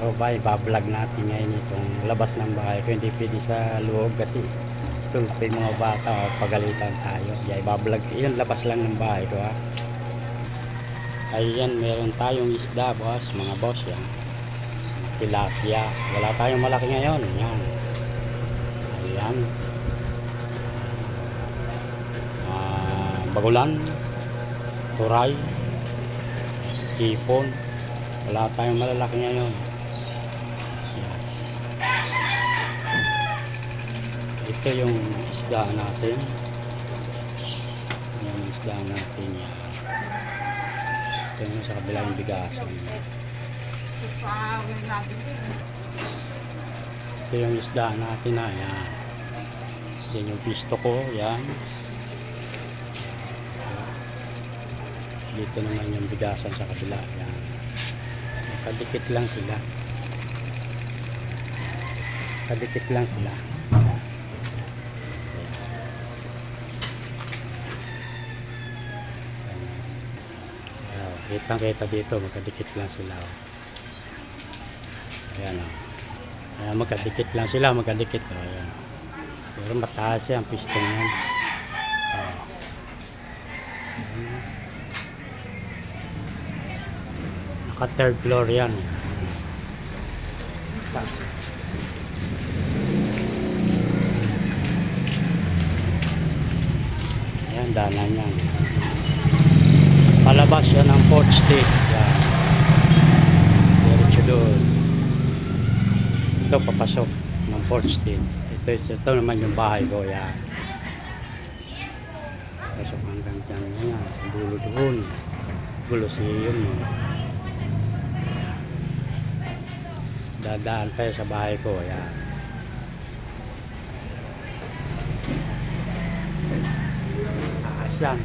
So ba, ibablog natin ngayon itong labas ng bahay ko. Hindi pwede sa loob kasi kung may mga bata pagalitan tayo. Ibablog, yun labas lang ng bahay ko ha. Ayan, meron tayong isda boss, mga boss yan. Tilapia. Wala tayong malaki ngayon. Yan. Ayan. Bagulan, turay, hipon. Wala tayong malalaki ngayon. Yan. Ito yung isda natin. Yung isda natin yan. Ito yung sa kabilang bigasan. Ito yung isda natin na yan. Yan yung pisto ko. Yan. Dito naman yung bigasan sa kabila. Yan. Kadikit lang sila. Kadikit lang sila. Kitang kita dito, magkadikit lang sila. Ayan o. Ayan, magkadikit lang sila, magkadikit. Ayan. Pero mataas yan, piston yan. Naka third floor yan. Ayan, danan yan. Palabas yan ng Port State. Yan. Diretso doon. Ito papasok ng Port State. Ito naman yung bahay ko. Yan. Pasok hanggang dyan. Yan. Dulo doon. Gulo siya yun. Dadaan kayo sa bahay ko. Yan. Taas yan.